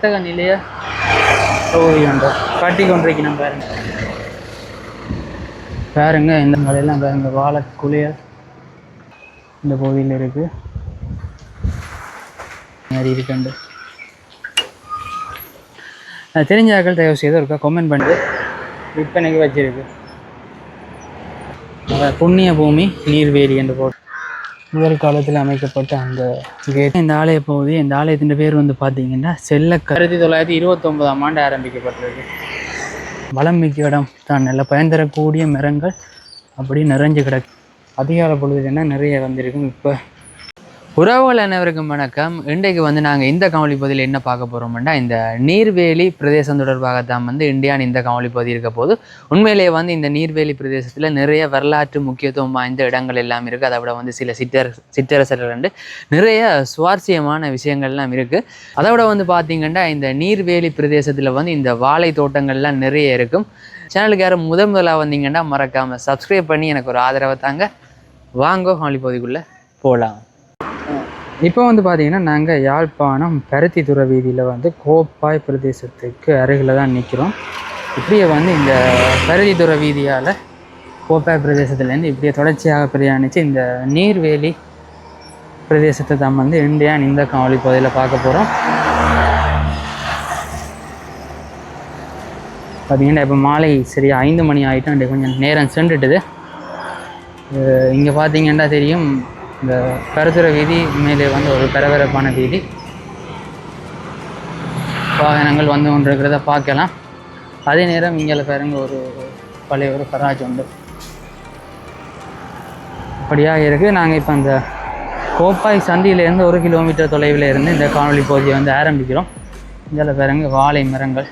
நிலைய தொகுதியுண்டோ காட்டி கொண்டிருக்கணும் பாருங்க. பாருங்க இந்த மலையெல்லாம் பாருங்க, வாழக்குழிய இந்த பகுதியில் இருக்கு மாதிரி இருக்குண்டு. தெரிஞ்சாக்கள் தயவு செய்து இருக்கா கமெண்ட் பண்ணிட்டு விற்பனைக்கு வச்சிருக்கு. புண்ணிய பூமி நீர்வேலி என்று போட்டு முதல் காலத்தில் அமைக்கப்பட்ட அந்த கேட். இந்த ஆலய பகுதி, இந்த ஆலயத்தின் பேர் வந்து பார்த்தீங்கன்னா செல்லக்க 1929ஆம் ஆண்டு ஆரம்பிக்கப்பட்டிருக்கு. வளம் மிக்க இடம் தான், நல்ல பயன் தரக்கூடிய மரங்கள் அப்படி நிறைஞ்சு கிடக்கு. அதிகால பொழுதுன்னா நிறைய வந்திருக்கும். இப்போ உறவுகள் அனைவருக்கும் வணக்கம். இன்றைக்கு வந்து நாங்கள் இந்த காணொலி பகுதியில் என்ன பார்க்க போகிறோம்னா, இந்த நீர்வேலி பிரதேசம் தொடர்பாகத்தான் வந்து இந்தியான் இந்த காணொலி பகுதி இருக்க போது. உண்மையிலேயே வந்து இந்த நீர்வேலி பிரதேசத்தில் நிறைய வரலாற்று முக்கியத்துவம் வாய்ந்த இடங்கள் எல்லாம் இருக்குது. அதை விட வந்து சில சிற்றரசர்கள் வந்து நிறைய சுவாரஸ்யமான விஷயங்கள்லாம் இருக்குது. அதை விட வந்து பார்த்திங்கன்னா இந்த நீர்வேலி பிரதேசத்தில் வந்து இந்த வாழை தோட்டங்கள்லாம் நிறைய இருக்கும். சேனலுக்கு யாரும் முதலாக வந்தீங்கன்னா மறக்காமல் சப்ஸ்கிரைப் பண்ணி எனக்கு ஒரு ஆதரவை தாங்க. வாங்க காணொலி பகுதிக்குள்ளே போகலாம். இப்போ வந்து பார்த்திங்கன்னா நாங்கள் யாழ்ப்பாணம் பருத்தித்துறை வீதியில் வந்து கோப்பாய் பிரதேசத்துக்கு அருகில் தான் நிற்கிறோம். இப்படியே வந்து இந்த பருத்தித்துறை வீதியால் கோப்பாய் பிரதேசத்துலேருந்து இப்படியே தொடர்ச்சியாக பிரயாணித்து இந்த நீர்வேலி பிரதேசத்தை தான் வந்து இந்தியான் இந்த காணொலி பகுதியில் பார்க்க போகிறோம். பார்த்திங்கன்னா இப்போ மாலை சரியாக 5 மணி ஆகிட்டு அன்றைக்கு கொஞ்சம் நேரம் சென்றுட்டுது. இங்கே பார்த்திங்கன்னா தெரியும், இந்த பருத்தித்துறை வீதி மேலே வந்து ஒரு பரபரப்பான வீதி. வாகனங்கள் வந்து கொண்டிருக்கிறத பார்க்கலாம். அதே நேரம் இங்கே பாருங்க ஒரு பழைய ஒரு கராஜ் உண்டு அப்படியாக இருக்குது. நாங்கள் இப்போ அந்த கோப்பாய் சந்தியிலேருந்து 1 கிலோமீட்டர் தொலைவில் இருந்து இந்த காணொலி பகுதியை வந்து ஆரம்பிக்கிறோம். இங்கே பாருங்க வாழை மரங்கள்.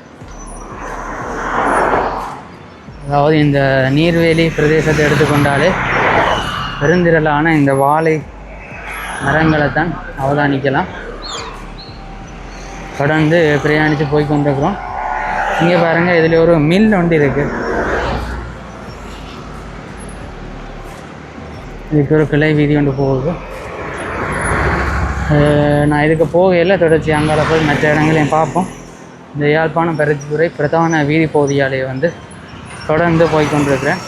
அதாவது இந்த நீர்வேலி பிரதேசத்தை எடுத்துக்கொண்டாலே பெருந்திரளான இந்த வாழை மரங்களை தான் அவதானிக்கலாம். தொடர்ந்து பிரயாணித்து போய் கொண்டிருக்கிறோம். இங்கே பாருங்கள், இதில் ஒரு மில் ஒன்று இருக்குது. இதுக்கு ஒரு கிளை வீதி ஒன்று போகுது. நான் இதுக்கு போகையில் தொடர்ச்சி அங்கால போய் மற்ற இடங்களையும் பார்ப்போம். இந்த யாழ்ப்பாணம் பருத்தித்துறை பிரதான வீதி பகுதியாலேயே வந்து தொடர்ந்து போய்கொண்டிருக்கிறேன்.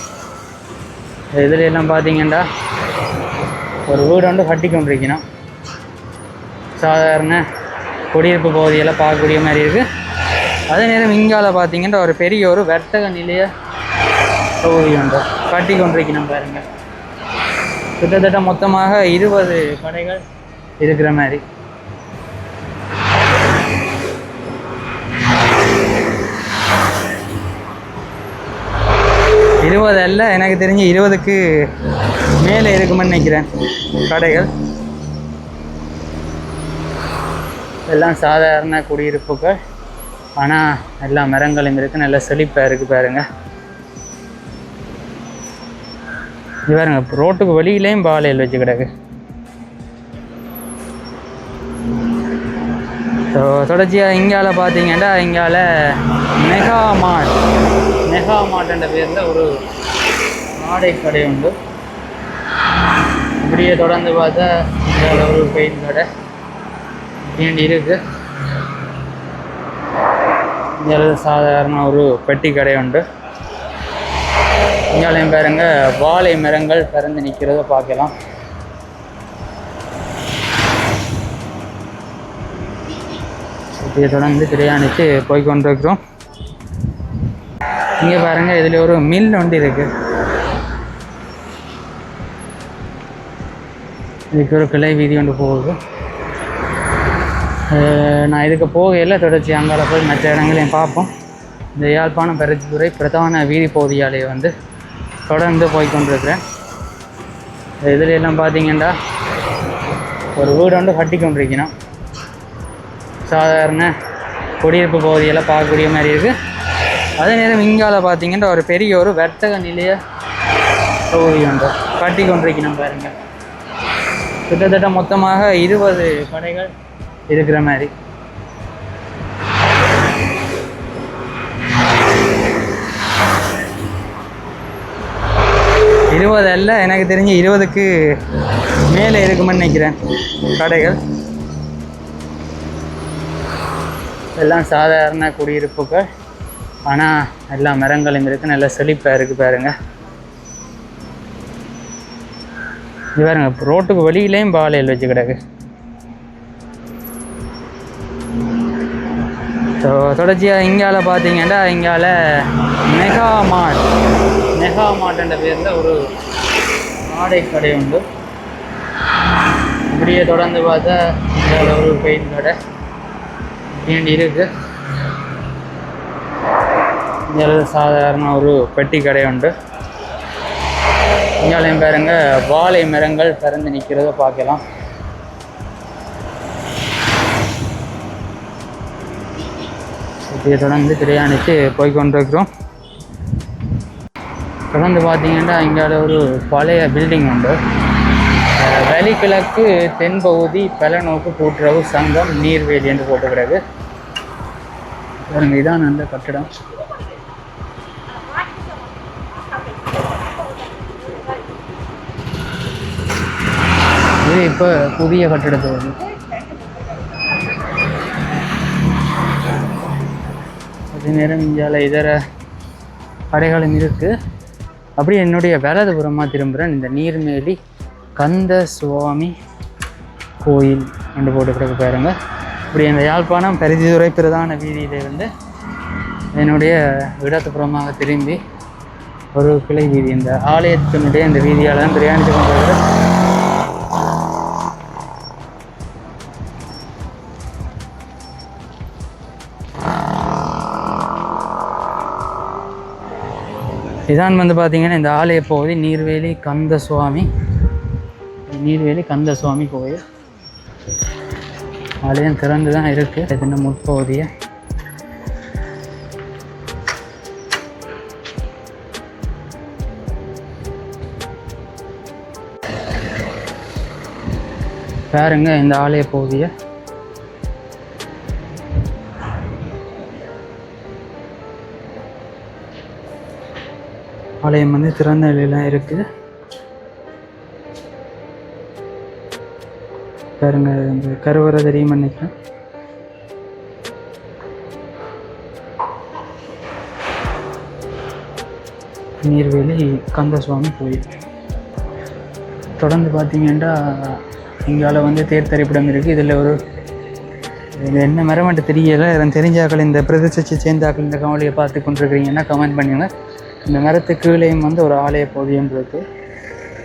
இதில் எல்லாம் பார்த்தீங்கன்னா ஒரு வீடு வந்து கட்டி கொண்டிருக்கணும். சாதாரண குடியிருப்பு பகுதியெல்லாம் பார்க்கக்கூடிய மாதிரி இருக்குது. அதே நேரம் இங்கால பார்த்தீங்கன்னா ஒரு பெரிய ஒரு வர்த்தக நிலைய தொகுதி உண்டு கட்டி கொண்டிருக்கணும் பாருங்கள். கிட்டத்தட்ட மொத்தமாக 20 கடைகள் இருக்கிற மாதிரி. அல்ல, எனக்கு தெரிஞ்சு 20க்கு மேலே இருக்குமென்னு நினைக்கிறேன் கடைகள். எல்லாம் சாதாரண குடியிருப்புகள், ஆனால் எல்லா மரங்களும் இருக்குது. நல்ல செழிப்பாக இருக்குது பாருங்க. இது பாருங்க, ரோட்டுக்கு வெளியிலேயும் பாலையில் வச்சு கிடக்கு. ஸோ தொடர்ச்சியாக இங்கால பார்த்தீங்கன்னா இங்கால மெகா மார்ட்ன்ற பேரில் ஒரு ஆடை கடை உண்டு. இப்படியே தொடர்ந்து பார்த்தா இங்கால ஒரு பெயிண்ட் கடை வேண்டி இருக்குது. இங்கே சாதாரண ஒரு பெட்டி கடை உண்டு. இங்காலையும் பாருங்க வாழை மரங்கள் பறந்து நிற்கிறத பார்க்கலாம். இப்படியே தொடர்ந்து பிரயாணித்து போய்கொண்டிருக்கிறோம். இங்கே பாருங்கள், இதில் ஒரு மில் ஒன்று இருக்குது. இதுக்கு ஒரு கிளை வீதி ஒன்று போகுது. நான் இதுக்கு போகையில் தொடர்ச்சி அங்கால போய் மற்ற இடங்களையும் பார்ப்போம். இந்த யாழ்ப்பாணம் பருத்தித்துறை பிரதான வீதி பகுதியாலேயே வந்து தொடர்ந்து போய்கொண்டிருக்கிறேன். இதில் எல்லாம் பார்த்தீங்கன்னா ஒரு வீடு வந்து கட்டி கொண்டிருக்கணும். சாதாரண குடியிருப்பு பகுதியெல்லாம் பார்க்கக்கூடிய மாதிரி இருக்குது. அதே நேரம் இங்கால பார்த்தீங்கன்னா ஒரு பெரிய ஒரு வர்த்தக நிலைய தொகுதி உண்டு கட்டி கொண்டிருக்கணும் பாருங்கள். கிட்டத்தட்ட மொத்தமாக 20 கடைகள் இருக்கிற மாதிரி. அல்ல, எனக்கு தெரிஞ்சு 20க்கு மேலே இருக்குமென்னு நினைக்கிறேன் கடைகள். எல்லாம் சாதாரண குடியிருப்புகள், ஆனால் எல்லா மரங்களும் இருக்குது, நல்ல செழிப்பாக இருக்குது பாருங்க. இது பாருங்க, ரோட்டுக்கு வெளியிலையும் பாலையில் வச்சு கிடக்கு. ஸோ தொடர்ச்சியாக இங்கால பார்த்தீங்கன்னா இங்கால மெகா மார்ட்ன்ற பேரில் ஒரு ஆடை கடை உண்டு. இப்படியே தொடர்ந்து பார்த்தா இங்கால ஒரு பெயிண்ட் கடை வேண்டி இருக்கு. இங்கே சாதாரண ஒரு பெட்டி கடை உண்டு. இங்காலையும் பாருங்க வாழை மரங்கள் திறந்து நிற்கிறத பார்க்கலாம். இதை தொடர்ந்து பிரயாணித்து போய்கொண்டிருக்கிறோம். தொடர்ந்து பார்த்தீங்கன்னா இங்கால ஒரு பழைய பில்டிங் உண்டு. வலிக்கிழக்கு தென்பகுதி பலநோக்கு கூட்டுறவு சங்கம் நீர்வேலி என்று போட்டுக்கிறது. இதான் அந்த கட்டிடம். இது இப்போ புதிய கட்டிடத்தை வருது. அதே நேரம் இந்தியாவில் இதர கடைகளும் இருக்குது. அப்படி என்னுடைய வலதுபுறமாக திரும்புகிறேன். இந்த நீர்மேலி கந்த சுவாமி கோயில் என்று போட்டுக்கிறது பாருங்க. இப்படி இந்த யாழ்ப்பாணம் பருத்தித்துறை பிரதான வீதியிலிருந்து என்னுடைய இடதுபுறமாக திரும்பி ஒரு கிளை வீதி, இந்த ஆலயத்தினுடைய இந்த வீதியால் தான் பிரயாணித்து கொண்டிருக்கிறேன். இதான் பார்த்தீங்கன்னா இந்த ஆலய பகுதி நீர்வேலி கந்த சுவாமி கோயில். ஆலயம் திறந்து தான் இருக்கு. இது முற்பகுதியை பாருங்க. இந்த ஆலய பகுதியை ஆலயம் திறந்த நிலையிலாம் இருக்குது பாருங்க. இந்த கருவறை தெரியும் நினைக்கிறேன். நீர்வேலி கந்தசுவாமி கோயில். தொடர்ந்து பார்த்தீங்கன்னா இங்கால தேர் திரைப்படம் இருக்குது. இதில் ஒரு இது என்ன மரமட்டு தெரியலை. தெரிஞ்சாக்கள் இந்த பிரதேசத்தை சேர்ந்தாக்கள் இந்த கவலையை பார்த்து கொண்டிருக்கிறீங்கன்னா கமெண்ட் பண்ணுங்க. இந்த மரத்துக்கு கீழேயும் ஒரு ஆலய பகுதியும் இருக்குது.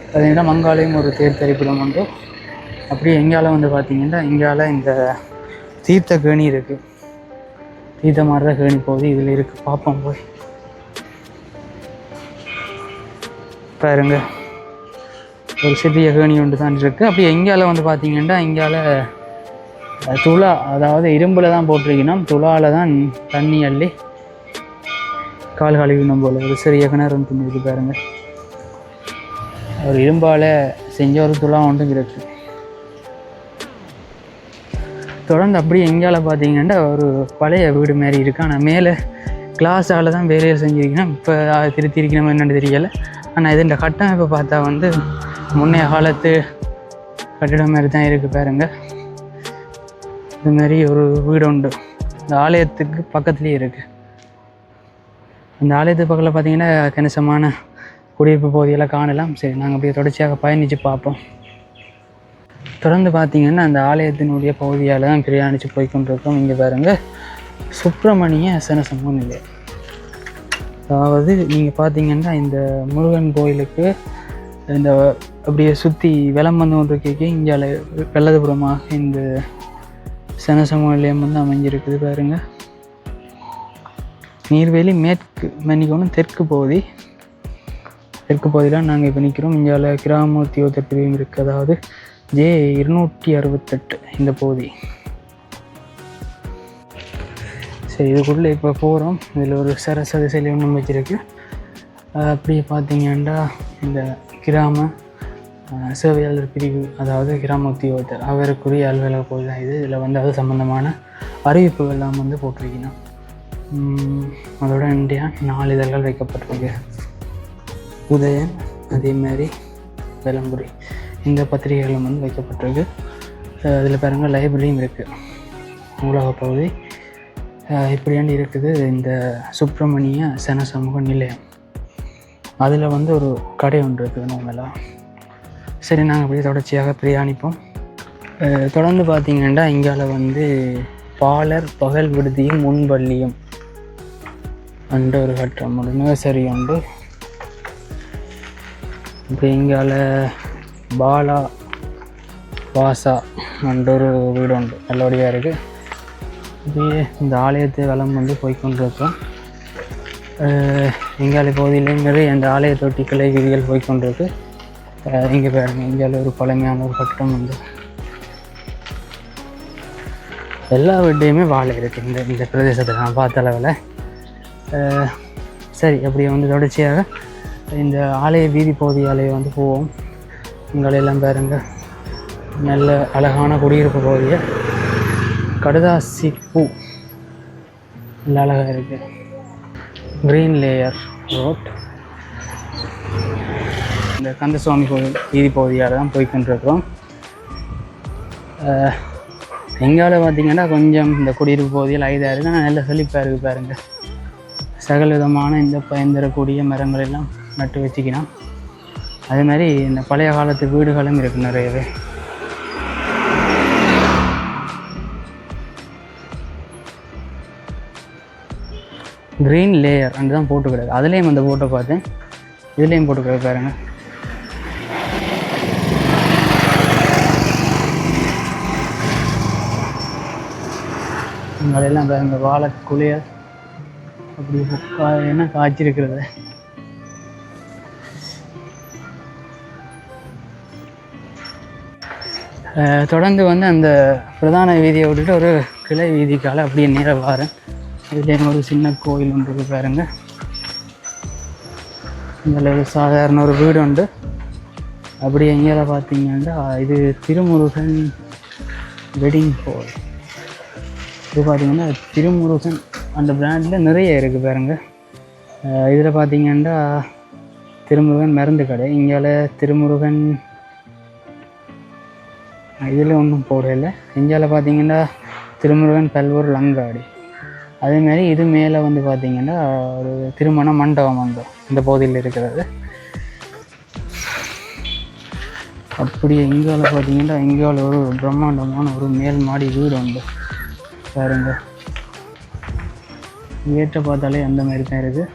பார்த்தீங்கன்னா மங்காலையும் ஒரு தேர் திரைப்படம் உண்டு. அப்படியே எங்கால பார்த்தீங்கன்னா இங்கால இந்த தீர்த்த கேணி இருக்குது. தீர்த்த மாதிரி கேணி பகுதி இதில் இருக்குது. பார்ப்போம் போய் பாருங்க. ஒரு சிறிய கேணி ஒன்று தான் இருக்குது. அப்படி எங்கால பார்த்தீங்கன்னா இங்கால துளா, அதாவது இரும்பில் தான் போட்டிருக்கணும். துளாவில் தான் தண்ணி அள்ளி கால் கழுவினும் போல் ஒரு சிறிய கிணறு ஒன்று இருக்குது பாருங்க. ஒரு இரும்பால் செஞ்ச ஒரு துளா ஒன்றும் இருக்குது. தொடர்ந்து அப்படியே எங்கால பார்த்தீங்கன்னா ஒரு பழைய வீடு மாரி இருக்குது. ஆனால் மேலே கிளாஸால் தான் வேலையில் செஞ்சுருக்கணும். இப்போ திருத்திருக்கணும் என்னென்னு தெரியலை. ஆனால் இது இந்த கட்டமைப்பை பார்த்தா முன்னைய காலத்து கட்டிடம் மாதிரி தான் இருக்குது பாருங்க. இதுமாரி ஒரு வீடு உண்டு இந்த ஆலயத்துக்கு பக்கத்துலேயே இருக்குது. இந்த ஆலயத்துக்கு பக்கத்தில் பார்த்தீங்கன்னா கணிசமான குடியிருப்பு பகுதியெல்லாம் காணலாம். சரி, நாங்கள் அப்படியே தொடர்ச்சியாக பயணித்து பார்ப்போம். தொடர்ந்து பார்த்தீங்கன்னா அந்த ஆலயத்தினுடைய பகுதியால் தான் பிரயாணித்து போய்கொண்டிருக்கோம். இங்கே பாருங்கள், சுப்பிரமணிய சனசமூக நிலையம். அதாவது நீங்கள் பார்த்தீங்கன்னா இந்த முருகன் கோயிலுக்கு இந்த அப்படியே சுற்றி விளம் கொண்டு கேட்க இங்கே வெள்ளதுபுறமாக இந்த சனசமூக நிலையம் அமைஞ்சிருக்குது பாருங்கள். நீர்வேலி மேற்கு மன்னிக்கணும் தெற்கு பகுதியில் நாங்கள் இப்போ நிற்கிறோம். இந்தியாவில் கிராம உத்தியோக பிரிவும் இருக்குது. அதாவது J268 இந்த பகுதி. சரி, இதுக்குள்ளே இப்போ போகிறோம். இதில் ஒரு சரஸ்வதி சிலை ஒன்று வச்சுருக்கு. அப்படியே பார்த்தீங்கன்னா இந்த கிராம சேவையாளர் பிரிவு, அதாவது கிராம உத்தியோகத்தர் அவருக்குரிய அலுவலக பகுதி தான் இது. இதில் அது சம்மந்தமான அறிவிப்புகள்லாம் போட்டிருக்கணும். அதோட இந்தியா 4 இதழ்கள் வைக்கப்பட்டிருக்கு. உதயன், அதேமாதிரி வெலம்புரி, இந்த பத்திரிகைகளும் வைக்கப்பட்டிருக்கு. அதில் பாருங்கள் லைப்ரரியும் இருக்குது. நூலக பகுதி. இப்படியாண்டு இருக்குது இந்த சுப்பிரமணிய சன சமூக நிலையம். அதில் வந்து ஒரு கடை ஒன்று இருக்குது நம்மளாம். சரி, நாங்கள் அப்படியே தொடர்ச்சியாக பிரயாணிப்போம். தொடர்ந்து பார்த்திங்கன்னா இங்கால வந்து பாலர் பகல் விடுதியும் முன்பள்ளியும் அண்டு ஒரு கட்டம் ஒரு நர்சரி உண்டு. இப்போ இங்கால பாலா வாசா அண்டு ஒரு வீடு உண்டு, நல்லபடியாக இருக்குது. இப்படியே இந்த ஆலயத்தை வளம் வந்து போய்கொண்டிருக்கோம். இங்கால பகுதியிலையும் நிறைய அந்த ஆலய தொட்டி கிளை வீதிகள் போய்கொண்டிருக்கு. இங்கே பாருங்க, இங்கால ஒரு பழமையான ஒரு கட்டடம் உண்டு. எல்லா வீட்டையுமே வாழை இருக்குது இந்த பிரதேசத்தில் நான் பார்த்த அளவில். சரி, அப்படியே வந்து தொடர்ச்சியாக இந்த ஆலய வீதி பகுதியாலேயே வந்து போவோம். இங்கெல்லாம் பாருங்க, நல்ல அழகான குடியிருப்பு பகுதியை கடுதாசி பூ நல்ல அழகாக இருக்குது. Green layer road. இந்த கந்தசுவாமி கோயில் வீதி பகுதியால் தான் போய்கொண்டிருக்கிறோம். எங்கால பார்த்திங்கன்னா கொஞ்சம் இந்த குடியிருப்பு பகுதியில் ஐதாக இருக்குது, ஆனால் நல்ல செழிப்பாக இருக்குது பாருங்கள். சகல விதமான இந்த பயன்தரக்கூடிய மரங்கள் எல்லாம் நட்டு வச்சுக்கலாம். அதே மாதிரி இந்த பழைய காலத்து வீடுகளும் இருக்குது நிறையவே. க்ரீன் லேயர் அண்டு தான் போட்டு கிடக்கு. அதுலேயும் அந்த போட்டோ பார்த்தேன், இதுலேயும் போட்டு கிடக்கு பாருங்கள். அதெல்லாம் பாருங்க, வாழைக்குழிய அப்படி என்ன காய்ச்சிருக்கிறது. தொடர்ந்து வந்து அந்த பிரதான வீதியை விட்டுட்டு ஒரு கிளை வீதிக்கால அப்படியே நேராக வாரேன். இதுலேயும் ஒரு சின்ன கோயில் ஒன்று இருக்குது பாருங்க. இதில் ஒரு சாதாரண ஒரு வீடு உண்டு. அப்படி எங்கேயால பார்த்தீங்கன்னா இது திருமுருகன் வெட்டிங் ஹால். இது பார்த்திங்கன்னா திருமுருகன் அந்த பிராண்டில் நிறைய இருக்குது பாருங்க. இதில் பார்த்திங்கன்னா திருமுருகன் மருந்து கடை. இங்கால திருமுருகன் இதில் ஒன்றும் போடலை. இந்தியாவில் பார்த்திங்கன்னா திருமுருகன் பல்வூர் லங்காடி. அதேமாதிரி இது மேலே வந்து பார்த்திங்கன்னா ஒரு திருமண மண்டபம் வந்து இந்த பகுதியில் இருக்கிறது. அப்படி இங்கால பார்த்திங்கன்னா இங்கால ஒரு பிரம்மாண்டமான ஒரு மேல் மாடி வீடு உண்டு பாருங்க. ஏற்ற பார்த்தாலே அந்த மாதிரி தான் இருக்குது.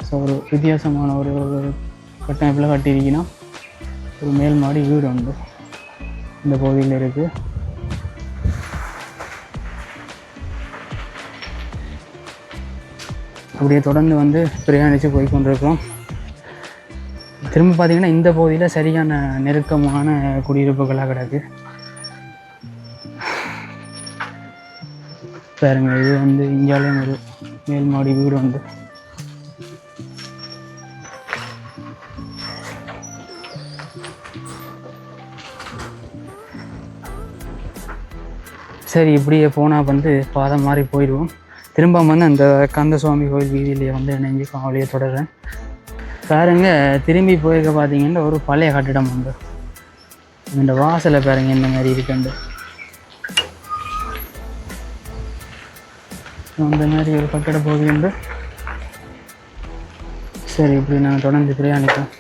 ஸோ ஒரு வித்தியாசமான ஒரு கட்டமைப்பில் கட்டியிருக்கீங்கன்னா ஒரு மேல் மாடி வீடு உண்டு இந்த பகுதியில் இருக்குது. அப்படியே தொடர்ந்து வந்து பிரயாணித்து போய் கொண்டிருக்கிறோம். திரும்ப பார்த்திங்கன்னா இந்த பகுதியில் சரியான நெருக்கமான குடியிருப்புகளாக கிடக்கு பாருங்க. இது வந்து இந்தியாவிலேயும் ஒரு மேல் மாடி வீடு உண்டு. சரி, இப்படியே போனால் வந்து பாதம் மாதிரி போயிடுவோம். திரும்ப வந்து அந்த கந்தசுவாமி கோயில் வீதியிலேயே வந்து இணைஞ்சி காவலியை தொடர்றேன் பாருங்க. திரும்பி போயிருக்க பார்த்தீங்கன்னா ஒரு பழைய கட்டிடம் உண்டு. இந்த வாசலை பாருங்க இந்த மாதிரி இருக்குண்டு. அந்த மாதிரி ஒரு கட்டட பகுதி உண்டு. சரி, இப்படி நாங்கள் தொடர்ந்து பிரயாணிப்போம்.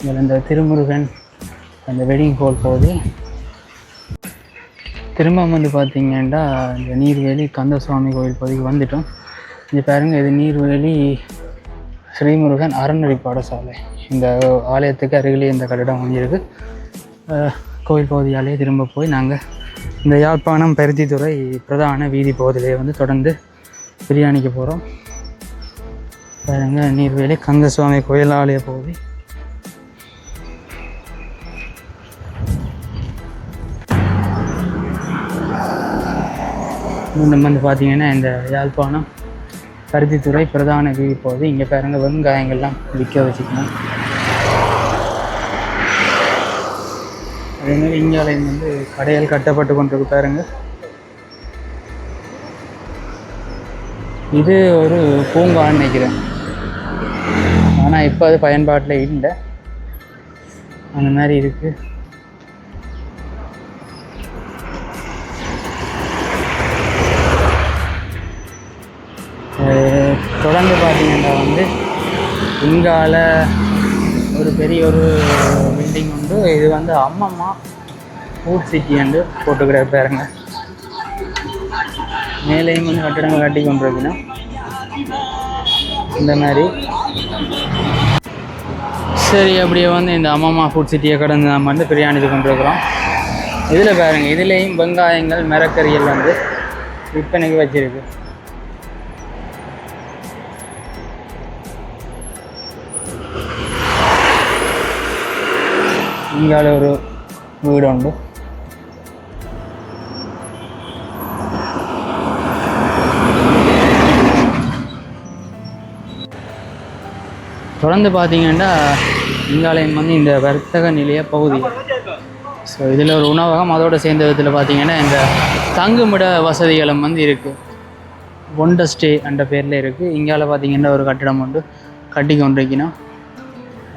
இதில் இந்த திருமுருகன் அந்த வெட்டிங் ஹால் பகுதி. திரும்ப வந்து பார்த்திங்கன்னா இந்த நீர்வேலி கந்தசுவாமி கோயில் பகுதிக்கு வந்துட்டோம். இது பாருங்கள், இது நீர்வேலி ஸ்ரீமுருகன் அறநெறி பாடசாலை. இந்த ஆலயத்துக்கு அருகிலே இந்த கட்டிடம் அமைஞ்சிருக்கு. கோயில் பகுதியாலே திரும்ப போய் நாங்கள் இந்த யாழ்ப்பாணம் பருத்தித்துறை பிரதான வீதி பகுதியிலே வந்து தொடர்ந்து பிரியாணிக்கு போகிறோம். பாருங்கள், நீர்வேலி கந்தசுவாமி கோயில் ஆலய பகுதி. இன்னும் வந்து பார்த்திங்கன்னா இந்த யாழ்ப்பாணம் பருத்தித்துறை பிரதான வீதி பகுதி. இங்கே பாருங்க, வெங்காயங்கள்லாம் விற்க வச்சுக்கணும். அதேமாதிரி இந்தியாவில் வந்து கடைகள் கட்டப்பட்டு கொண்டிருக்கு பாருங்க. இது ஒரு பூங்கான்னு நினைக்கிறேன், ஆனால் இப்போ அது பயன்பாட்டில் இல்லை. அந்த மாதிரி இருக்குது. பார்த்தீங்கன்னா வந்து இங்கால ஒரு பெரிய ஒரு பில்டிங் உண்டு. இது வந்து அம்மம்மா ஃபுட் சிட்டி என்று போட்டுக்கிற பாருங்க. மேலேயும் வந்து கட்டிடங்கள் கட்டி கொண்டிருக்கணும் இந்த மாதிரி. சரி, அப்படியே வந்து இந்த அம்மம்மா ஃபுட் சிட்டியை கடந்து நம்ம வந்து பிரியாணி கொண்டிருக்கிறோம். இதில் பாருங்க, இதுலேயும் வெங்காயங்கள் மரக்கறிகள் வந்து விற்பனைக்கு வச்சிருக்கு. இங்கால ஒரு வீடு உண்டு. தொடர்ந்து பார்த்தீங்கன்னா இங்காலயம் வந்து இந்த வர்த்தக நிலைய பகுதி. ஸோ இதில் ஒரு உணவகம், அதோடு சேர்ந்த விதத்தில் பார்த்தீங்கன்னா இந்த தங்குமிட வசதிகளும் வந்து இருக்குது. ஒண்டர் ஸ்டே என்ற பேரில் இருக்குது. இங்கால பார்த்தீங்கன்னா ஒரு கட்டிடம் உண்டு கட்டி கொண்டிருக்கணும்.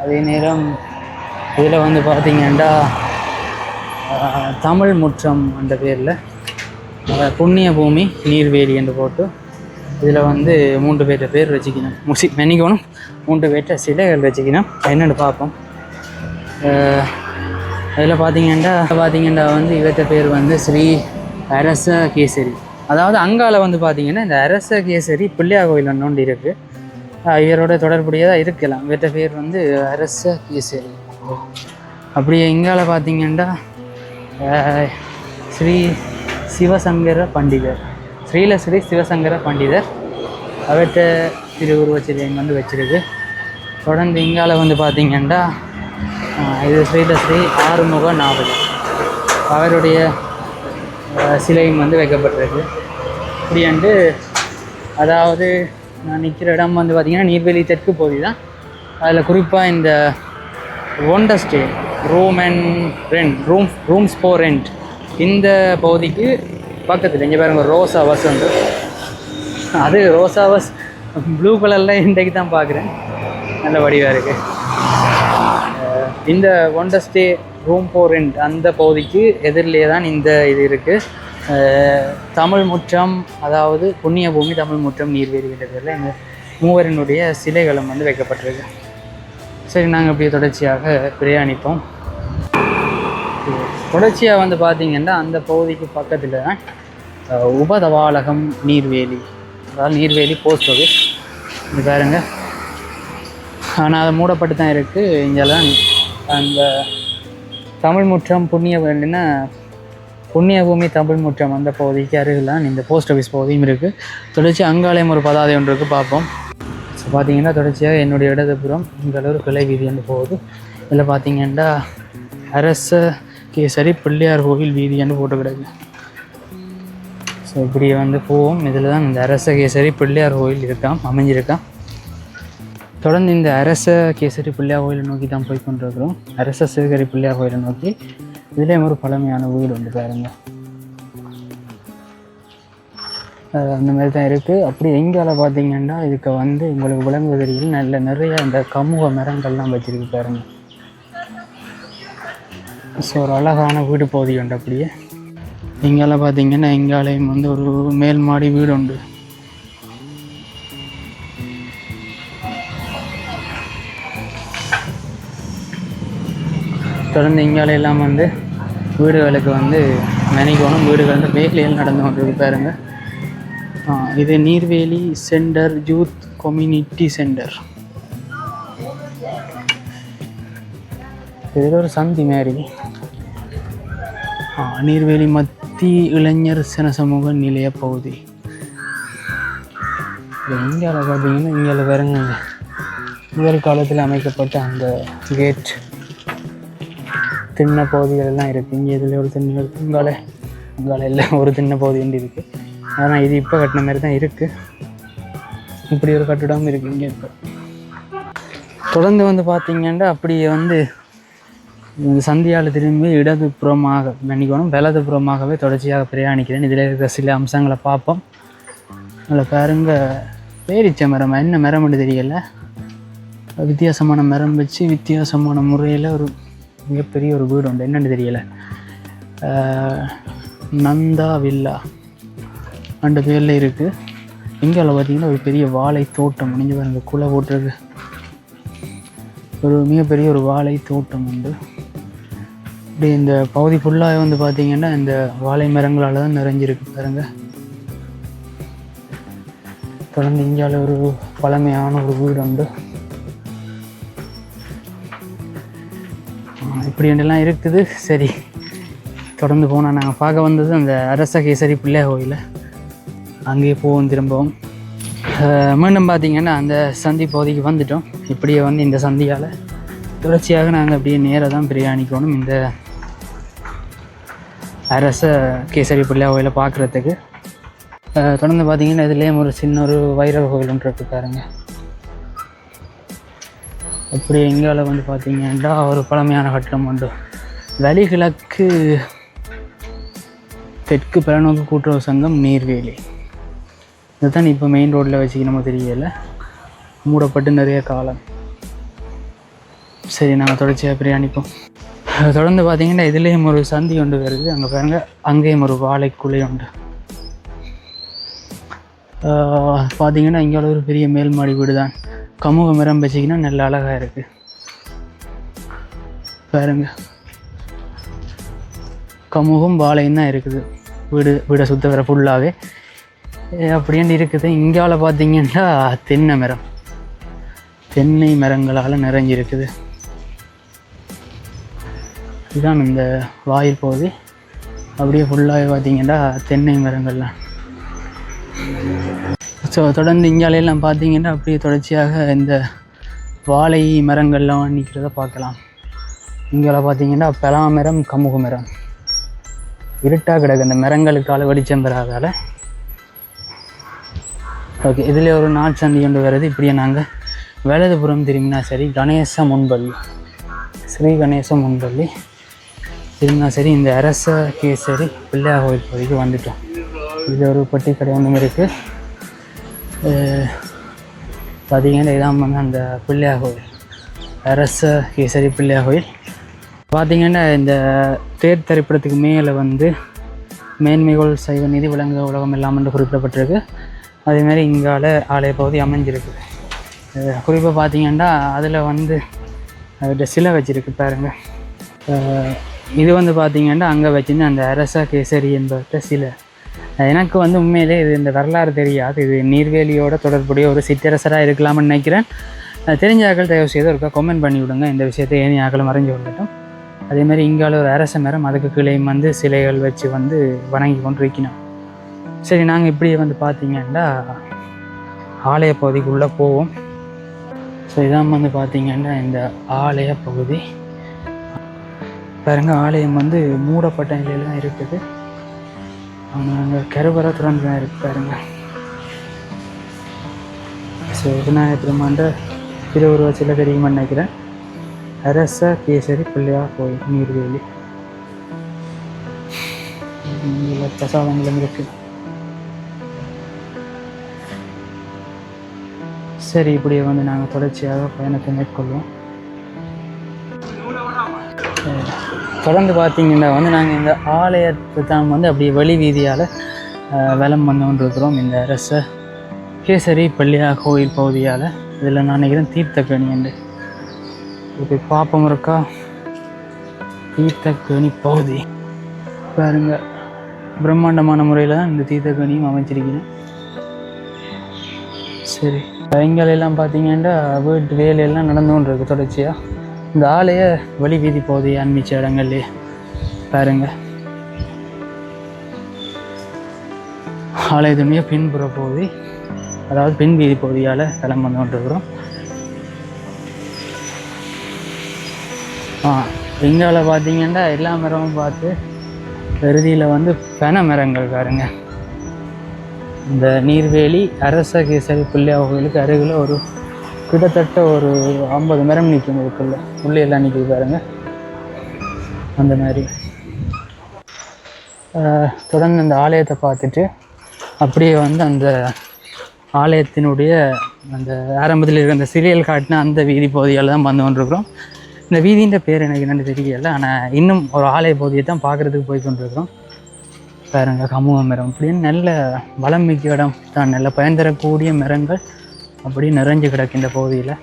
அதே நேரம் இதில் வந்து பார்த்திங்கன்னா தமிழ் முற்றம் என்ற பேரில் புண்ணிய பூமி நீர்வேலி என்று போட்டு இதில் வந்து 3 பேர்ட்ட பேர் வச்சுக்கணும். மெனிக்கணும் 3 பேர்ட்ட சிலைகள் வச்சுக்கணும். என்னென்னு பார்ப்போம். அதில் பார்த்தீங்கன்னா வந்து இவற்ற பேர் வந்து ஸ்ரீ அரச கேசரி. அதாவது அங்கால வந்து பார்த்திங்கன்னா இந்த அரச கேசரி பிள்ளையார் கோயில் ஒன்று இருக்குது. இவரோட தொடர்புடையதாக இருக்கலாம். இவற்ற பேர் வந்து அரச கேசரி. அப்படியே இங்கால பார்த்திங்கன்னா ஸ்ரீ சிவசங்கர பண்டிதர், ஸ்ரீ சிவசங்கர பண்டிதர் அவற்ற திருவுருவச்சிலையும் வந்து வச்சிருக்கு. தொடர்ந்து இங்கால வந்து பார்த்திங்கன்னா இது ஸ்ரீ ஆறுமுக நாவலர் அவருடைய சிலையும் வந்து வைக்கப்பட்டிருக்கு. இப்படியாண்டு அதாவது நான் நிற்கிற இடம் வந்து பார்த்திங்கன்னா நீர்வேலி தெற்கு பகுதி தான். அதில் குறிப்பாக இந்த wonder stay rooms for rent இந்த பகுதிக்கு பக்கத்தில் இங்கே பாருங்க ரோஸ் ஹவர்ஸ் உண்டு. அது ரோஸ் ஹவர்ஸ் ப்ளூ கலரில் இன்றைக்கு தான் பார்க்குறேன், நல்ல வடிவாக இருக்குது. இந்த wonder stay room for rent அந்த பகுதிக்கு எதிரிலே தான் இந்த இது இருக்குது. தமிழ் முற்றம், அதாவது புண்ணிய பூமி தமிழ் முற்றம் நீர்வேலி என்ற பேரில் இந்த மூவரினுடைய சிலைகளும் வந்து வைக்கப்பட்டிருக்கு. சரி, நாங்கள் அப்படியே தொடர்ச்சியாக பிரயாணிப்போம். தொடர்ச்சியாக வந்து பார்த்திங்கன்னா அந்த பகுதிக்கு பக்கத்தில் தான் உபதவாலகம் நீர்வேலி, அதாவது நீர்வேலி போஸ்ட் ஆஃபீஸ். இது பாருங்க, ஆனால் அது மூடப்பட்டு தான் இருக்குது. இங்கெல்லாம் அந்த தமிழ் முற்றம் புண்ணிய பூமி தமிழ் முற்றம் அந்த பகுதிக்கு அருகில் இந்த போஸ்ட் ஆஃபீஸ் பகுதியும் இருக்குது. தொடர்ச்சி அங்காலயம் ஒரு பதாதை ஒன்று இருக்குது, பார்ப்போம். ஸோ பார்த்திங்கன்னா தொடர்ச்சியாக என்னுடைய இடதுபுறம் இங்கே ஒரு கிளை வீதி என்று போகுது. இதில் பார்த்திங்கன்னா அரச கேசரி பிள்ளையார் கோவில் வீதி என்று போட்டு கிடக்கு. ஸோ இப்படி வந்து போவோம். இதில் தான் இந்த அரச கேசரி பிள்ளையார் கோவில் அமைஞ்சிருக்கான். தொடர்ந்து இந்த அரச கேசரி பிள்ளையார் கோயிலை நோக்கி தான் போய் கொண்டிருக்கிறோம். அரச சிவகரி பிள்ளையார் கோயிலை நோக்கி. இதிலே ஒரு பழமையான வீடு வந்து பாருங்க, அந்த மாதிரி தான் இருக்குது. அப்படி எங்கால பார்த்தீங்கன்னா இதுக்கு வந்து உங்களுக்கு விளங்குவதில் நிறைய இந்த கமுக மரங்கள்லாம் வச்சுருக்கு பாருங்க. ஸோ ஒரு அழகான வீடு பகுதி உண்டு. அப்படியே இங்கால பார்த்தீங்கன்னா எங்காலையும் வந்து ஒரு மேல் மாடி வீடு உண்டு. தொடர்ந்து இங்காலையெல்லாம் வந்து வீடுகளுக்கு வந்து மெனிக்கோணும். வீடுகள் வந்து வேலையில் நடந்து கொண்டிருக்கு பாருங்க. இது Neerveli centre youth community centre. இதில் ஒரு சந்தி மாதிரி. நீர்வேலி மத்திய இளைஞர் சமூக நிலைய பகுதி. இந்தியாவில் பார்த்தீங்கன்னா இந்தியாவில் பாருங்க, முதல் காலத்தில் அமைக்கப்பட்ட அந்த கேட் திண்ண பகுதிகள் எல்லாம் இருக்குது. இங்கே இதில் ஒரு திண்ணை இருக்குது, உங்களால் எல்லாம் ஒரு திண்ண பகுதி ஒன்று இருக்குது. ஆனால் இது இப்போ கட்டின மாதிரி தான் இருக்குது. இப்படி ஒரு கட்டிடம் இருக்குது இங்கே இப்போ. தொடர்ந்து வந்து பார்த்திங்கன்னா அப்படியே வந்து சந்தியால் திரும்பி இடதுபுறமாக நினைக்கணும், வலதுபுறமாகவே தொடர்ச்சியாக பிரயாணிக்கிறேன். இதில் இருக்கிற சில அம்சங்களை பார்ப்போம். அதில் பாருங்க, பேரிச்ச மரம், என்ன மரம்னு தெரியலை, வித்தியாசமான மரம் வச்சு வித்தியாசமான முறையில் ஒரு மிகப்பெரிய ஒரு வீடு உண்டு, என்னென்னு தெரியலை. நந்தா வில்லா அந்த பேரில் இருக்குது. இங்கால பார்த்தீங்கன்னா ஒரு பெரிய வாழை தோட்டம் முடிஞ்சு பாருங்க, குலை போட்டிருக்கு. ஒரு மிகப்பெரிய ஒரு வாழை தோட்டம் உண்டு. இப்படி இந்த பகுதி ஃபுல்லாக வந்து பார்த்தீங்கன்னா இந்த வாழை மரங்களால் தான் நிறைஞ்சிருக்கு பாருங்க. தொடர்ந்து இந்தியாவில் ஒரு பழமையான ஒரு வீடு உண்டு. இப்படி எல்லாம் இருக்குது. சரி, தொடர்ந்து போனால் நாங்கள் பார்க்க வந்தது அந்த அரச கேசரி பிள்ளையார் கோயில். அங்கேயே போவோம் திரும்பவும். மீண்டும் பார்த்திங்கன்னா அந்த சந்தி பகுதிக்கு வந்துட்டோம். இப்படியே வந்து இந்த சந்தியால் தொடர்ச்சியாக நாங்கள் அப்படியே நேராக தான் பிரயாணிக்கணும் இந்த அரச கேசரி பிள்ளையார் கோயிலை பார்க்குறதுக்கு. தொடர்ந்து பார்த்திங்கன்னா இதுலேயும் ஒரு சின்ன ஒரு வைரவ கோயில் ஒன்று இருக்கு பாருங்க. அப்படி எங்கால வந்து பார்த்திங்கன்னா ஒரு பழமையான கட்டடம் உண்டு. வலிகிழக்கு தெற்கு பலநோக்கு கூட்டுறவு சங்கம் நீர்வேலி. இதுதான் இப்போ மெயின் ரோட்டில் வச்சுக்கணுமோ தெரியலை, மூடப்பட்டு நிறைய காலம். சரி, நாங்கள் தொடர்ச்சியாக பிரயாணிப்போம். தொடர்ந்து பார்த்திங்கன்னா இதுலேயும் ஒரு சந்தி ஒன்று வருது. அங்கே பாருங்க, அங்கேயும் ஒரு வாழைக்குலை உண்டு. பார்த்திங்கன்னா இங்கே ஒரு பெரிய மேல்மாடி வீடு தான். கமுக மரம் வச்சிங்கன்னா நல்ல அழகாக இருக்குது பாருங்க. கமுகும் வாழையும் தான் இருக்குது. வீடை சுற்ற வர ஃபுல்லாகவே அப்படின்னு இருக்குது. இங்கால பார்த்திங்கன்னா தென்னை மரங்களால் நிறைஞ்சிருக்குது. இதுதான் இந்த வாயில் பகுதி. அப்படியே ஃபுல்லாகவே பார்த்திங்கன்னா தென்னை மரங்கள்லாம். ஸோ தொடர்ந்து இங்காலையெல்லாம் பார்த்திங்கன்னா அப்படியே தொடர்ச்சியாக இந்த வாழை மரங்கள்லாம் நிற்கிறத பார்க்கலாம். இங்கால பார்த்திங்கன்னா பலா மரம், கமுகு மரம் இருட்டாக கிடக்கு. இந்த மரங்களுக்கால வெளிச்சம் பெறாதால். ஓகே, இதில் ஒரு நாட்சந்தி கொண்டு வருது. இப்படியே நாங்கள் வலதுபுறம் திரும்பினா சரி கணேச முன்பள்ளி, ஸ்ரீ கணேச முன்பள்ளி திரும்பினா சரி இந்த அரச கேசரி பிள்ளையார் கோயில் பகுதிக்கு வந்துட்டோம். இது ஒரு பெட்டி கடை ஒன்றும் இருக்குது. பார்த்திங்கன்னா இதான் வந்து அந்த பிள்ளையார் கோயில், அரச கேசரி பிள்ளையார் கோயில். பார்த்திங்கன்னா இந்த தேர் திரைப்படத்துக்கு மேலே வந்து மேன்மைகள் சைவ நிதி விலங்கு உலகம் எல்லாம் என்று குறிப்பிடப்பட்டிருக்கு. அதேமாதிரி இங்கால ஆலய பகுதி அமைஞ்சிருக்குது. குறிப்பாக பார்த்திங்கன்னா அதில் வந்து அதோட சிலை வச்சுருக்கு பாருங்கள். இது வந்து பார்த்திங்கன்னா அங்கே வச்சுருந்து அந்த அரச கேசரி என்பத சிலை. எனக்கு வந்து உண்மையிலே இது இந்த வரலாறு தெரியாது. இது நீர்வேலியோட தொடர்புடைய ஒரு சிற்றரசராக இருக்கலாம்னு நினைக்கிறேன். தெரிஞ்ச ஆக்கள் தயவு செய்து ஒருக்கா கமெண்ட் பண்ணி விடுங்க. இந்த விஷயத்தை ஏனி ஆக்களும் மறைஞ்சு கொள்ளட்டும். அதேமாதிரி இங்கால ஒரு அரச மரம், அதுக்கு கீழேயும் வந்து சிலைகள் வச்சு வந்து வணங்கி கொண்டு இருக்கணும். சரி, நாங்கள் இப்படியே வந்து பார்த்திங்கன்னா ஆலய பகுதிக்குள்ளே போவோம். ஸோ இதான் வந்து பார்த்திங்கன்னா இந்த ஆலய பகுதி பாருங்க. ஆலயம் வந்து மூடப்பட்ட நிலையில் தான் இருக்குது. ஆனால் அங்கே கருவறை திறந்து தான் இருக்குது பாருங்க. ஸோ விநாயகர் பெருமாண்ட திருவுருவ சிலை தெரியுமான்னு நினைக்கிறேன். அரச கேசரி பிள்ளையார் கோயில் நீர்வேலி. பிரசாதங்களும் இருக்குது. சரி, இப்படியே வந்து நாங்கள் தொடர்ச்சியாக பயணத்தை மேற்கொள்வோம். தொடர்ந்து பார்த்திங்கன்னா வந்து நாங்கள் இந்த ஆலயத்தை தான் வந்து அப்படியே வெளி வீதியால் வலம் வந்து கொண்டிருக்கிறோம். இந்த அரச கேசரி பிள்ளையார் கோயில் பகுதியால். இதில் நான் நினைக்கிறேன் தீர்த்தக்கணி என்று இப்போ பாப்பம் இருக்கா. தீர்த்தக்கணி பகுதி பாருங்க. பிரம்மாண்டமான முறையில் தான் இந்த தீர்த்தக்கணியும் அமைச்சிருக்கிறேன். சரி, எங்களெல்லாம் பார்த்திங்கன்னா வீட்டு வேலையெல்லாம் நடந்து கொண்டு இருக்குது தொடர்ச்சியாக. இந்த ஆலய வழி வீதி பகுதி அன்மிச்ச இடங்கள்லே பாருங்க. ஆலயத்துடைய பின்புற பகுதி, அதாவது பின் வீதி பகுதியால் கிளம்பி வந்து கொண்டிருக்கிறோம். எங்கால பார்த்திங்கன்னா எல்லா மரமும் பார்த்து இறுதியில் வந்து பனை மரங்கள் பாருங்க. இந்த நீர்வேலி அரச கேசரி பிள்ளையார் கோயிலுக்கு அருகில் ஒரு கிட்டத்தட்ட ஒரு 50 மரம் நிற்கும். இதுக்குள்ள உள்ளே எல்லாம் நிற்கிது பாருங்க. அந்த மாதிரி தொடர்ந்து அந்த ஆலயத்தை பார்த்துட்டு அப்படியே வந்து அந்த ஆலயத்தினுடைய அந்த ஆரம்பத்தில் இருக்கிற அந்த சிறியல் காட்டின அந்த வீதி பகுதியால் தான் வந்து கொண்டிருக்கிறோம். இந்த வீதின்ற பேர் எனக்கு என்னென்னு தெரியல. ஆனால் இன்னும் ஒரு ஆலய பகுதியை தான் பார்க்குறதுக்கு போய் கொண்டிருக்கிறோம். பாருங்கள் கமுக மரம் அப்படின்னு நல்ல வளம் மிக்க இடம் தான், நல்ல பயன் தரக்கூடிய மரங்கள் அப்படியே நிறைஞ்சு கிடக்கு இந்த பகுதியில்.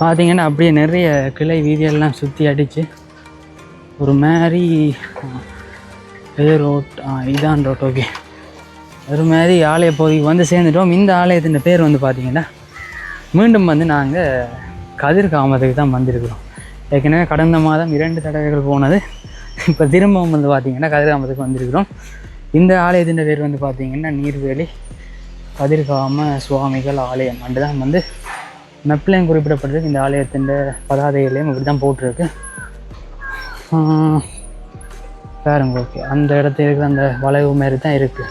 பார்த்தீங்கன்னா அப்படியே நிறைய கிளை வீதியெல்லாம் சுற்றி அடித்து ஒரு மாதிரி ரோட் இதான் ரோட் ஓகே ஒரு மாதிரி ஆலய பகுதிக்கு வந்து சேர்ந்துட்டோம். இந்த ஆலயத்தின் பேர் வந்து பார்த்திங்கன்னா மீண்டும் வந்து நாங்கள் கதிர்காமத்துக்கு தான் வந்திருக்கிறோம். ஏற்கனவே கடந்த மாதம் 2 தடவைகள் போனது, இப்போ திரும்பவும் வந்து பார்த்திங்கன்னா கதிர்காமத்துக்கு வந்திருக்கிறோம். இந்த ஆலயத்தின் பேர் வந்து பார்த்திங்கன்னா நீர்வேலி கதிர்காம சுவாமிகள் ஆலயம் அண்டு தான் வந்து மெப்லையும் குறிப்பிடப்பட்டிருக்கு. இந்த ஆலயத்தின் பதாதைகளையும் இப்படி தான் போட்டிருக்கு பாருங்க. ஓகே, அந்த இடத்துல இருக்கிற அந்த வளைவு மாரி தான் இருக்குது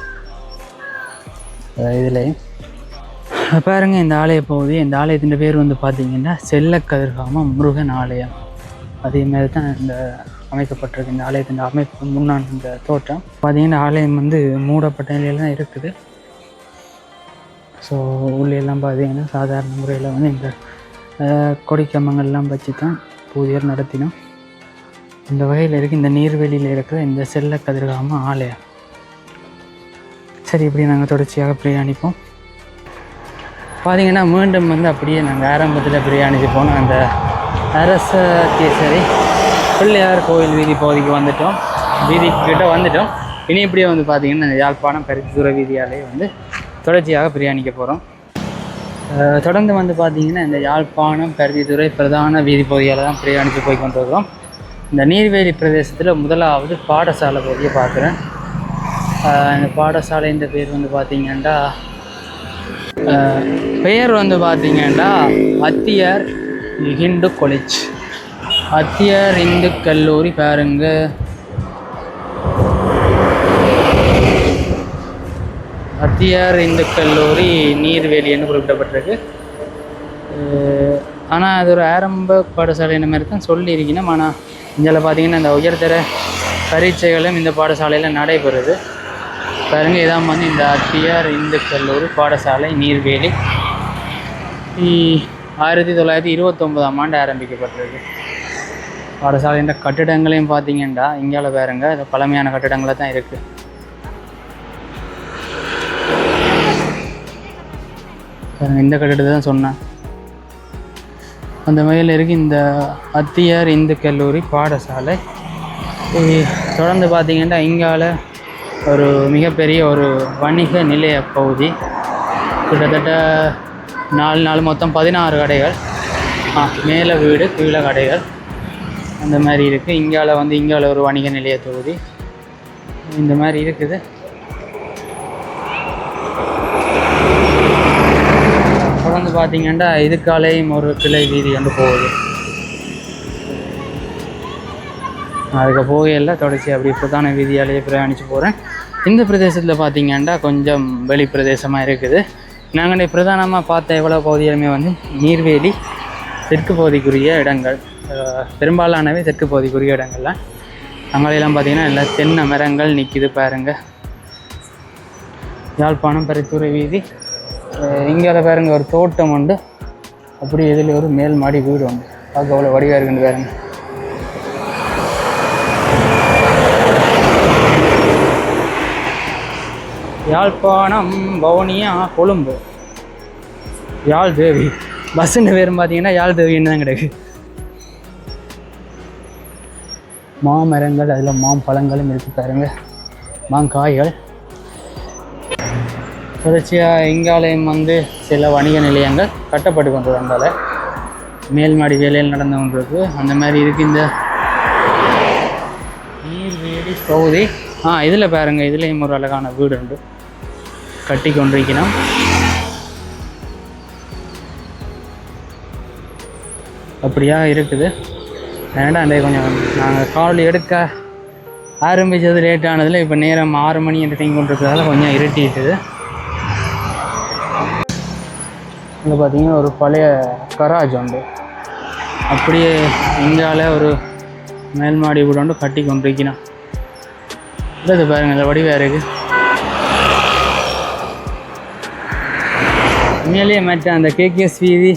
இதுலேயும் பாருங்கள். இந்த ஆலய பகுதி, இந்த ஆலயத்தின் பேர் வந்து பார்த்திங்கன்னா செல்லக்கதிர்காம முருகன் ஆலயம். அதே மாதிரி தான் இந்த அமைக்கப்பட்டிருக்கு. இந்த ஆலயத்தின் அமைப்பு முன்னாள் இந்த தோற்றம் பார்த்திங்கன்னா ஆலயம் வந்து மூடப்பட்ட நிலையில் தான் இருக்குது. ஸோ உள்ளெல்லாம் பார்த்திங்கன்னா சாதாரண முறையில் வந்து இந்த கொடிக்கம்பங்கள்லாம் வச்சு தான் பூஜைகள் நடத்தினோம். இந்த வகையில் இருக்குது இந்த நீர்வெளியில் இருக்கிற இந்த செல்லக்கதிர்காம ஆலயம். சரி, இப்படி நாங்கள் தொடர்ச்சியாக பிரயாணிப்போம். பார்த்திங்கன்னா மீண்டும் வந்து அப்படியே நாங்கள் ஆரம்பத்தில் பிரயாணிச்சு போனோம். அந்த அரச கேசரி பிள்ளையார் கோவில் வீதி பகுதிக்கு வந்துட்டோம், வீதிக்கிட்ட வந்துட்டோம். இனி இப்படியே வந்து பார்த்திங்கன்னா இந்த யாழ்ப்பாணம் பருத்தித்துறை வீதியாலே வந்து தொடர்ச்சியாக பிரயாணிக்க போகிறோம். தொடர்ந்து வந்து பார்த்திங்கன்னா இந்த யாழ்ப்பாணம் பருத்தித்துறை பிரதான வீதி பகுதியால் தான் பிரயாணித்து போய் கொண்டு வருகிறோம். இந்த நீர்வேலி பிரதேசத்தில் முதலாவது பாடசாலை பகுதியை பார்க்குறேன். இந்த பாடசாலைன்ற பேர் வந்து பார்த்திங்கன்னா பெயர் வந்து பார்த்திங்கன்னா அத்தியார் இந்து காலேஜ், அத்தியார் இந்து கல்லூரி. பாருங்க, அத்தியார் இந்து கல்லூரி நீர்வேலின்னு குறிப்பிடப்பட்டிருக்கு. ஆனால் அது ஒரு ஆரம்ப பாடசாலை இந்த மாதிரி தான் சொல்லியிருக்கணும். ஆனால் இதில் பார்த்திங்கன்னா இந்த உயர்தர பரீட்சைகளும் இந்த பாடசாலையில் நடைபெறுது. பாருங்க, இதான் வந்து இந்த அத்தியார் இந்து கல்லூரி பாடசாலை நீர்வேலி 1929 ஆரம்பிக்கப்பட்டிருக்கு. பாடசாலைன்ற கட்டிடங்களையும் பார்த்தீங்கன்னா இங்கால பாருங்க, இது பழமையான கட்டிடங்கள தான் இருக்குது. இந்த கட்டிடத்தை தான் சொன்னேன். அந்த வகையில் இருக்குது இந்த அத்தியார் இந்து கல்லூரி பாடசாலை. தொடர்ந்து பார்த்திங்கன்னா இங்கால ஒரு மிகப்பெரிய ஒரு வணிக நிலைய பகுதி, கிட்டத்தட்ட 4 மொத்தம் 16 கடைகள், மேலே வீடு கீழே கடைகள் அந்த மாதிரி இருக்குது. இங்கால ஒரு வணிக நிலைய தொகுதி இந்த மாதிரி இருக்குது. தொடர்ந்து பார்த்திங்கன்னா இதுக்காலேயும் ஒரு கிளை வீதி வந்து போகுது. அதுக்கு போகையில் தொடர்ச்சி அப்படி பிரதான வீதியாலேயே பிரயாணித்து போகிறேன். இந்த பிரதேசத்தில் பார்த்திங்கன்னா கொஞ்சம் வெளி பிரதேசமாக இருக்குது. நாங்கள் பிரதானமாக பார்த்த எவ்வளோ பகுதியிலுமே வந்து நீர்வேலி தெற்கு பகுதிக்குரிய இடங்கள், பெரும்பாலானவே தெற்கு பகுதிக்குரிய இடங்கள்லாம். அங்கெல்லாம் பார்த்திங்கன்னா எல்லா தென்னை மரங்கள் நிற்கிது பாருங்கள். யாழ்ப்பாணம் பருத்தித்துறை வீதி. இங்கே பாருங்கள் ஒரு தோட்டம் உண்டு, அப்படி இதில் ஒரு மேல் மாடி வீடு உண்டு. பார்க்க அவ்வளோ வடிவாக இருக்குன்னு பாருங்கள். யாழ்ப்பாணம் வவுனியா கொழும்பு யாழ் தேவி பஸ்ஸுன்னு பேரும் பார்த்தீங்கன்னா யாழ் தேவின்னு தான் கிடக்கு. மாமரங்கள், அதில் மாம்பழங்களும் இருக்குது பாருங்க, மாங்காய்கள். தொடர்ச்சியாக இங்காலயம் வந்து சில வணிக நிலையங்கள் கட்டப்பட்டு கொண்டு வந்தால மேல்மாடி வேலையில் நடந்து கொண்டிருக்கு. அந்த மாதிரி இருக்குது இந்த நீர்வேலி பகுதி. இதில் பாருங்கள், இதுலேயும் ஒரு அழகான வீடு உண்டு கட்டி கொண்டிருக்கணும். அப்படியா இருக்குது. ஏன்னா அந்த கொஞ்சம் நாங்கள் கால் எடுக்க ஆரம்பித்தது லேட்டானதில் இப்போ நேரம் 6 மணி என்று டைம் கொண்டிருக்கிறதால கொஞ்சம் இருட்டிட்டுது. இங்கே பார்த்தீங்கன்னா ஒரு பழைய கராஜ் உண்டு, அப்படியே இங்கால ஒரு மேல்மாடி வீடு உண்டு கட்டி கொண்டிருக்கணும். இது பாருங்கள், இந்த வடிவாக இருக்குது. உண்மையிலேயே மற்ற அந்த கேகேஎஸ் வீதி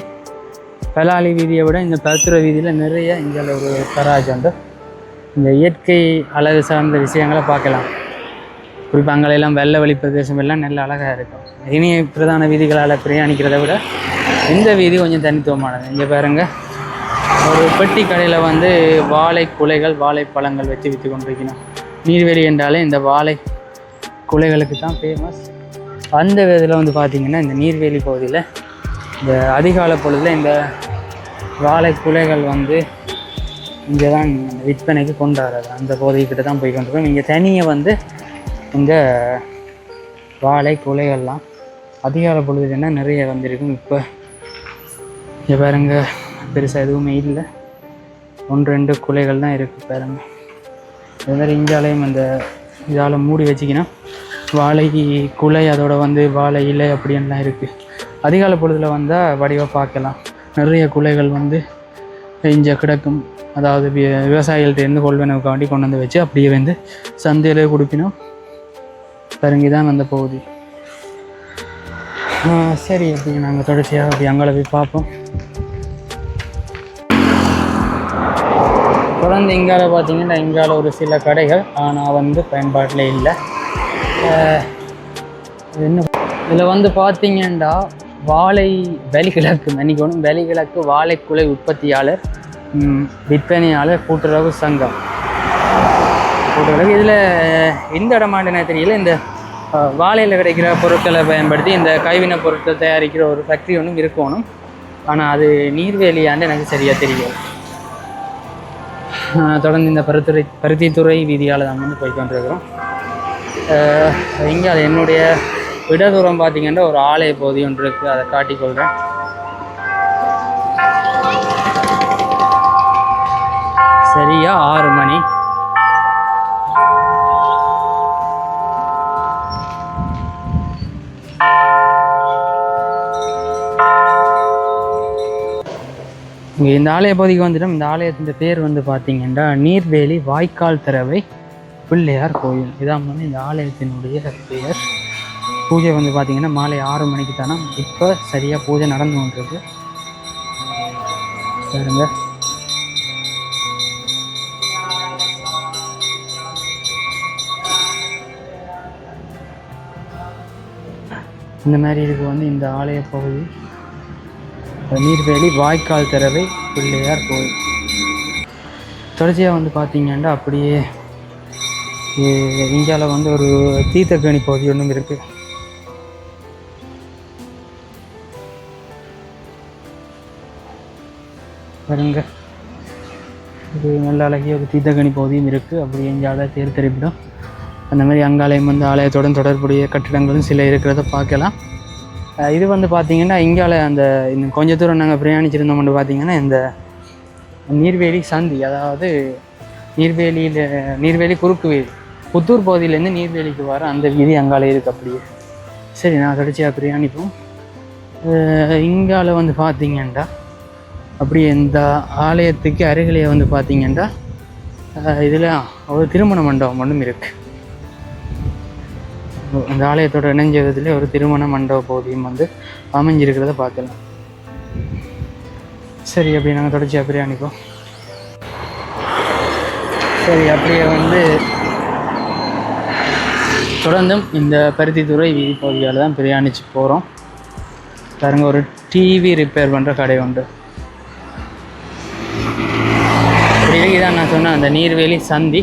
பலாலி வீதியை விட இந்த பருத்தித்துறை வீதியில் நிறைய இங்கே ஒரு கராஜ் உண்டு. இந்த இயற்கை அழகு சார்ந்த விஷயங்களை பார்க்கலாம். குறிப்பாக அங்கெல்லாம் வெள்ளை வெளி பிரதேசம் எல்லாம் நல்ல அழகாக இருக்கும். இனிய பிரதான வீதிகளால் பிரயாணிக்கிறத விட இந்த வீதி கொஞ்சம் தனித்துவமானது. இங்கே பாருங்கள், ஒரு பெட்டி கடையில் வந்து வாழை குலைகள் வாழைப்பழங்கள் வச்சு விற்று கொண்டிருக்கணும். நீர்வேலி என்றாலே இந்த வாழை குலைகளுக்கு தான் ஃபேமஸ். அந்த விதத்தில் வந்து பார்த்திங்கன்னா இந்த நீர்வேலி பகுதியில் இந்த அதிகால பொழுதில் இந்த வாழை குலைகள் வந்து இங்கே தான் விற்பனைக்கு கொண்டாடுறது. அந்த பகுதிக்கிட்ட தான் போய் கொண்டிருக்கோம். இங்கே தனியை வந்து இந்த வாழை குலைகள்லாம் அதிகால பொழுதுன்னா நிறைய வந்திருக்கும். இப்போ இங்கே பாருங்க, பெருசாக எதுவுமே இல்லை, 1-2 குலைகள் தான் இருக்குது பாருங்க. அது மாதிரி இங்காலையும் அந்த இதால் மூடி வச்சிக்கினா வாழை குலை அதோட வந்து வாழை இலை அப்படின்லாம் இருக்குது. அதிகால பொழுதில் வந்தால் வடிவாக பார்க்கலாம். நிறைய குலைகள் வந்து இங்கே கிடக்கும். அதாவது விவசாயிகள்கிட்டேருந்து கொள்வனவுக்காண்டி கொண்டு வந்து வச்சு அப்படியே வந்து சந்தையிலே கொடுப்பினோம். பாருங்க, தான் அந்த பகுதி. சரி, அப்படி நாங்கள் தொடர்ச்சியாக அப்படி அங்கே போய் பார்ப்போம். தொடர்ந்து இங்கால பார்த்தீங்கன்னா இங்கால ஒரு சில கடைகள் ஆனால் வந்து பயன்பாட்டில் இல்லை. என்ன இதில் வந்து பார்த்தீங்கன்னா வாழை வெளிக்கிழக்கு மன்னிக்கணும் வெளிக்கிழக்கு வாழைக்குலை உற்பத்தியாளர் விற்பனையாளர் கூட்டுறவு சங்கம் கூட்டுறவு. இதில் எந்த இடமாண்டினா தெரியல. இந்த வாழையில் கிடைக்கிற பொருட்களை பயன்படுத்தி இந்த கைவினை பொருட்கள் தயாரிக்கிற ஒரு ஃபேக்ட்ரி ஒன்றும் இருக்கணும். ஆனால் அது நீர்வேலியாண்டு எனக்கு சரியாக தெரியும். தொடர்ந்து இந்த பருத்தித்துறை வீதியால் நாங்கள் வந்து போய்கொண்டிருக்கிறோம். இங்கே அது என்னுடைய இடதூரம் பார்த்திங்கன்னா ஒரு ஆலய பகுதி ஒன்று இருக்குது, அதை காட்டிக்கொள்கிறேன். சரியா 6 மணி. இங்கே இந்த ஆலய பகுதிக்கு வந்துட்டோம். இந்த ஆலயத்தின் பேர் வந்து பார்த்திங்கன்னா நீர்வேலி வாய்க்கால் திறவை பிள்ளையார் கோயில். இதான் வந்து இந்த ஆலயத்தினுடைய பெயர். பூஜை வந்து பார்த்திங்கன்னா மாலை 6 மணிக்கு தானே. இப்போ சரியாக பூஜை நடந்து கொண்டிருக்கு பாருங்க. இந்த மாதிரி இதுக்கு வந்து இந்த ஆலய பகுதி நீர்வேலி வாய்க்கால் திறவை பிள்ளையார் கோயில். தொடர்ச்சியாக வந்து பார்த்திங்கன்னா அப்படியே இந்தியாவில் வந்து ஒரு தீர்த்தக்கேணி பகுதி ஒன்றும் இருக்குது. பாருங்க, இது நல்ல அழகிய ஒரு தீர்த்தக்கேணி பகுதியும் இருக்குது. அப்படி எங்கேயாவது தேர் திரைப்படம் அந்த மாதிரி அங்காலயம் வந்து ஆலயத்துடன் தொடர்புடைய கட்டிடங்களும் சில இருக்கிறத பார்க்கலாம். இது வந்து பார்த்திங்கன்னா இங்கால அந்த இன்னும் கொஞ்சம் தூரம் நாங்கள் பிரயாணிச்சிருந்தோம்னு பார்த்திங்கன்னா இந்த நீர்வேலி சந்தி, அதாவது நீர்வேலி குறுக்கு வீதி, புத்தூர் பகுதியிலேருந்து நீர்வேலிக்கு வர அந்த வீதி அங்கால இருக்குது அப்படியே. சரி, நான் தொடர்ச்சியாக பிரயாணிப்போம். இங்கால வந்து பார்த்திங்கன்னா அப்படியே இந்த ஆலயத்துக்கு அருகிலே வந்து பார்த்திங்கன்னா இதில் ஒரு திருமண மண்டபம் ஒன்றும் இருக்குது. இந்த ஆலயத்தோட இணைஞ்சதுலேயே ஒரு திருமண மண்டப பகுதியும் வந்து அமைஞ்சிருக்கிறத பார்க்கலாம். சரி, அப்படி நாங்கள் தொடர்ச்சியாக பிரயாணிப்போம். சரி, அப்படியே வந்து தொடர்ந்தும் இந்த பருத்தித்துறை வீதி பகுதியால் தான் பிரயாணிச்சு போகிறோம். பாருங்க, ஒரு டிவி ரிப்பேர் பண்ணுற கடை உண்டு. அப்படி தான் நான் சொன்னேன் அந்த நீர்வேலி சந்தி.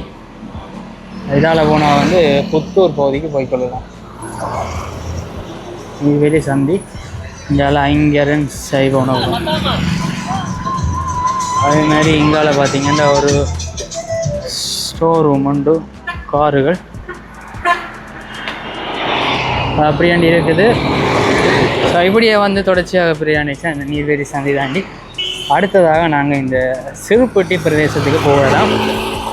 இதால் போனால் வந்து புத்தூர் பகுதிக்கு போய்கொள்ளலாம். நீர்வேலி சந்தி இங்கால ஐங்கரன் சைவ உணவு. அதே மாதிரி இங்கால பார்த்திங்கன்னா ஒரு ஸ்டோர் ரூம் உண்டு, காருகள் அப்படியாண்டி இருக்குது. ஸோ இப்படியே வந்து தொடர்ச்சியாக பிரயாணிச்சா இந்த நீர்வேலி சந்தி தாண்டி அடுத்ததாக நாங்கள் இந்த சிறுப்பட்டி பிரதேசத்துக்கு போகலாம்.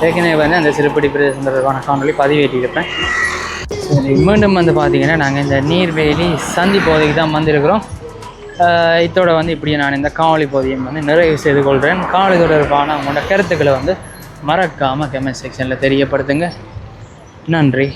ஏற்கனவே வந்து அந்த சிறுப்பட்டி பிரதேசன்றதுக்கான காணொலி பதிவேற்றிருப்பேன். சரி, மீண்டும் வந்து பார்த்திங்கன்னா நாங்கள் இந்த நீர்வேலி சந்தி பகுதிக்கு தான் வந்திருக்கிறோம். இதோட வந்து இப்படியே நான் இந்த காணொலி பகுதியும் வந்து நிறைவு செய்து கொள்கிறேன். காணொலி தொடர்பான உங்களோட கருத்துக்களை வந்து மறக்காமல் கமெண்ட் செக்ஷனில் தெரியப்படுத்துங்க. நன்றி.